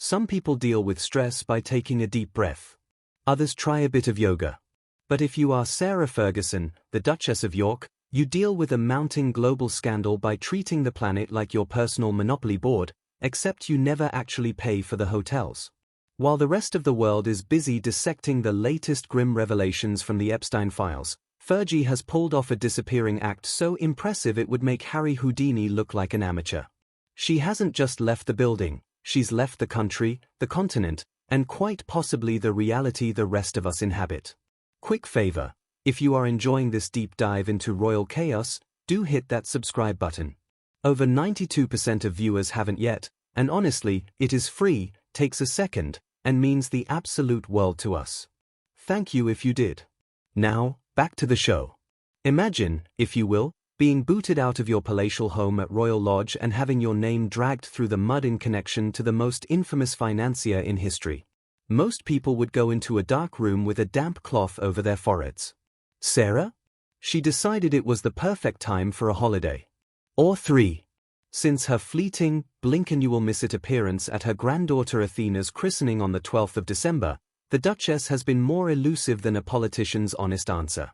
Some people deal with stress by taking a deep breath. Others try a bit of yoga. But if you are Sarah Ferguson, the Duchess of York, you deal with a mounting global scandal by treating the planet like your personal monopoly board, except you never actually pay for the hotels. While the rest of the world is busy dissecting the latest grim revelations from the Epstein files, Fergie has pulled off a disappearing act so impressive it would make Harry Houdini look like an amateur. She hasn't just left the building, she's left the country, the continent, and quite possibly the reality the rest of us inhabit. Quick favor, if you are enjoying this deep dive into royal chaos, do hit that subscribe button. Over 92% of viewers haven't yet, and honestly, it is free, takes a second, and means the absolute world to us. Thank you if you did. Now, back to the show. Imagine, if you will, being booted out of your palatial home at Royal Lodge and having your name dragged through the mud in connection to the most infamous financier in history. Most people would go into a dark room with a damp cloth over their foreheads. Sarah? She decided it was the perfect time for a holiday. Or three. Since her fleeting, blink-and-you-will-miss-it appearance at her granddaughter Athena's christening on the 12th of December, the Duchess has been more elusive than a politician's honest answer.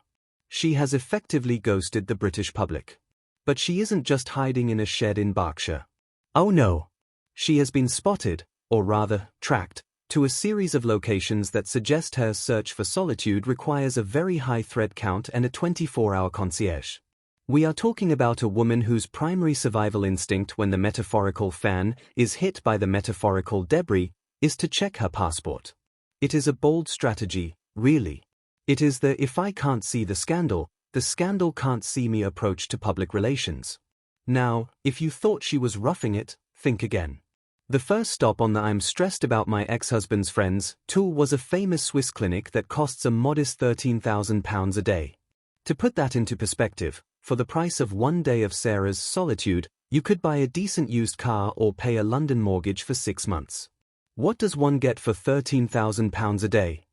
She has effectively ghosted the British public. But she isn't just hiding in a shed in Berkshire. Oh no! She has been spotted, or rather, tracked, to a series of locations that suggest her search for solitude requires a very high thread count and a 24-hour concierge. We are talking about a woman whose primary survival instinct when the metaphorical fan is hit by the metaphorical debris is to check her passport. It is a bold strategy, really. It is the if I can't see the scandal can't see me approach to public relations. Now, if you thought she was roughing it, think again. The first stop on the I'm stressed about my ex-husband's friends tour was a famous Swiss clinic that costs a modest £13,000 a day. To put that into perspective, for the price of 1 day of Sarah's solitude, you could buy a decent used car or pay a London mortgage for 6 months. What does one get for £13,000 a day?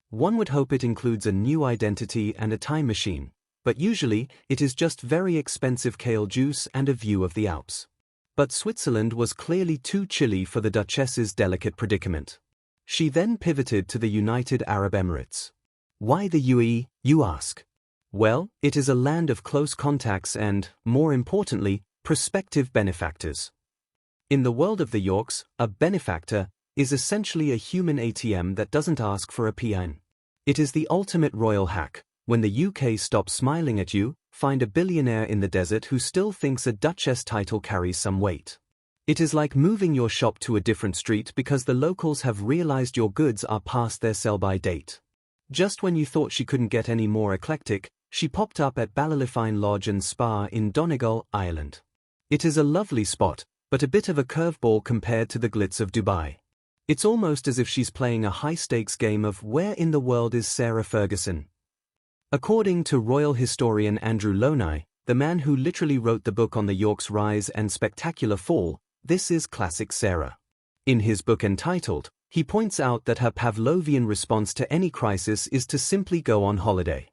One would hope it includes a new identity and a time machine, but usually it is just very expensive kale juice and a view of the Alps. But Switzerland was clearly too chilly for the Duchess's delicate predicament. She then pivoted to the United Arab Emirates. Why the UAE, you ask? Well, it is a land of close contacts and, more importantly, prospective benefactors. In the world of the Yorks, a benefactor is essentially a human ATM that doesn't ask for a PIN. It is the ultimate royal hack. When the UK stops smiling at you, find a billionaire in the desert who still thinks a Duchess title carries some weight. It is like moving your shop to a different street because the locals have realized your goods are past their sell-by date. Just when you thought she couldn't get any more eclectic, she popped up at Ballyfine Lodge and Spa in Donegal, Ireland. It is a lovely spot, but a bit of a curveball compared to the glitz of Dubai. It's almost as if she's playing a high-stakes game of where in the world is Sarah Ferguson? According to royal historian Andrew Loney, the man who literally wrote the book on the York's rise and spectacular fall, this is classic Sarah. In his book entitled, he points out that her Pavlovian response to any crisis is to simply go on holiday.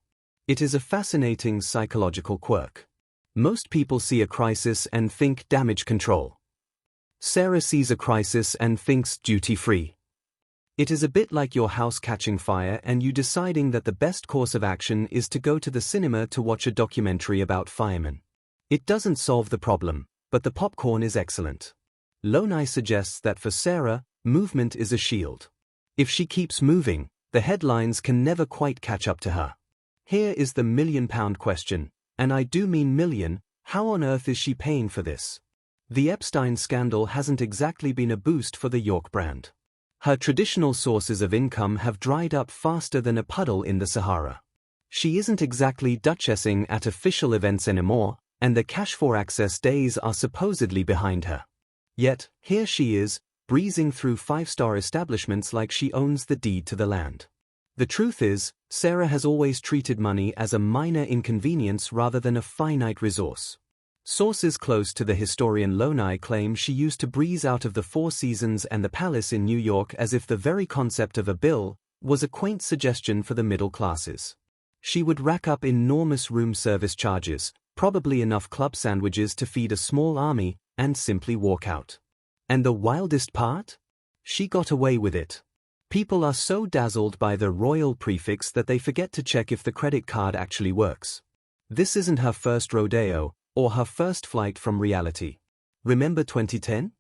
It is a fascinating psychological quirk. Most people see a crisis and think damage control. Sarah sees a crisis and thinks duty-free. It is a bit like your house catching fire and you deciding that the best course of action is to go to the cinema to watch a documentary about firemen. It doesn't solve the problem, but the popcorn is excellent. Loney suggests that for Sarah, movement is a shield. If she keeps moving, the headlines can never quite catch up to her. Here is the £1,000,000 question, and I do mean million, how on earth is she paying for this? The Epstein scandal hasn't exactly been a boost for the York brand. Her traditional sources of income have dried up faster than a puddle in the Sahara. She isn't exactly duchessing at official events anymore, and the cash-for-access days are supposedly behind her. Yet, here she is, breezing through five-star establishments like she owns the deed to the land. The truth is, Sarah has always treated money as a minor inconvenience rather than a finite resource. Sources close to the historian Loney claim she used to breeze out of the Four Seasons and the Palace in New York as if the very concept of a bill was a quaint suggestion for the middle classes. She would rack up enormous room service charges, probably enough club sandwiches to feed a small army, and simply walk out. And the wildest part? She got away with it. People are so dazzled by the royal prefix that they forget to check if the credit card actually works. This isn't her first rodeo, or her first flight from reality. Remember 2010?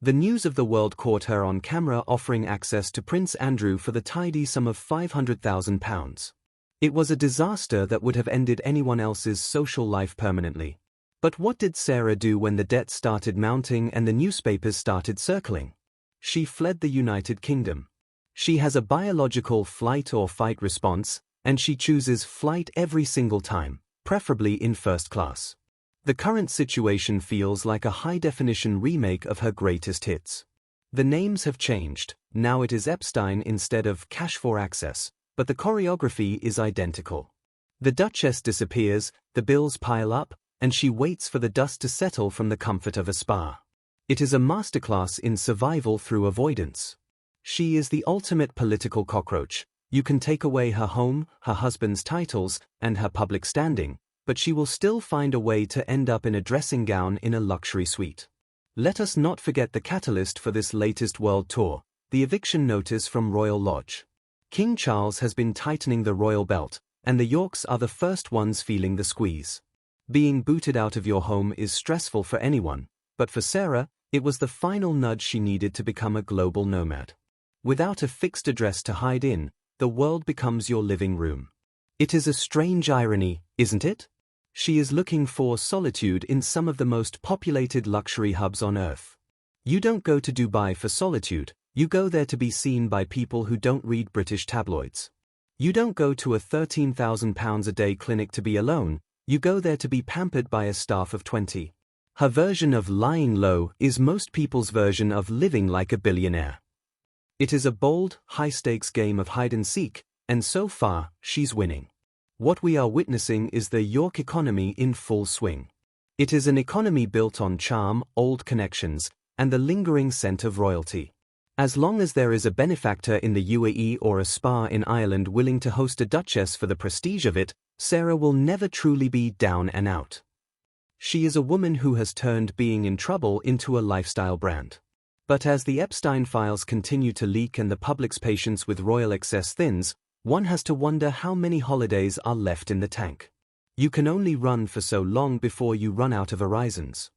The news of the world caught her on camera offering access to Prince Andrew for the tidy sum of £500,000. It was a disaster that would have ended anyone else's social life permanently. But what did Sarah do when the debt started mounting and the newspapers started circling? She fled the United Kingdom. She has a biological flight or fight response, and she chooses flight every single time, preferably in first class. The current situation feels like a high-definition remake of her greatest hits. The names have changed, now it is Epstein instead of Cash for Access, but the choreography is identical. The Duchess disappears, the bills pile up, and she waits for the dust to settle from the comfort of a spa. It is a masterclass in survival through avoidance. She is the ultimate political cockroach. You can take away her home, her husband's titles, and her public standing, but she will still find a way to end up in a dressing gown in a luxury suite. Let us not forget the catalyst for this latest world tour, the eviction notice from Royal Lodge. King Charles has been tightening the royal belt, and the Yorks are the first ones feeling the squeeze. Being booted out of your home is stressful for anyone, but for Sarah, it was the final nudge she needed to become a global nomad. Without a fixed address to hide in, the world becomes your living room. It is a strange irony, isn't it? She is looking for solitude in some of the most populated luxury hubs on Earth. You don't go to Dubai for solitude, you go there to be seen by people who don't read British tabloids. You don't go to a £13,000 a day clinic to be alone, you go there to be pampered by a staff of 20. Her version of lying low is most people's version of living like a billionaire. It is a bold, high-stakes game of hide-and-seek, and so far, she's winning. What we are witnessing is the York economy in full swing. It is an economy built on charm, old connections, and the lingering scent of royalty. As long as there is a benefactor in the UAE or a spa in Ireland willing to host a duchess for the prestige of it, Sarah will never truly be down and out. She is a woman who has turned being in trouble into a lifestyle brand. But as the Epstein files continue to leak and the public's patience with royal excess thins, one has to wonder how many holidays are left in the tank. You can only run for so long before you run out of horizons.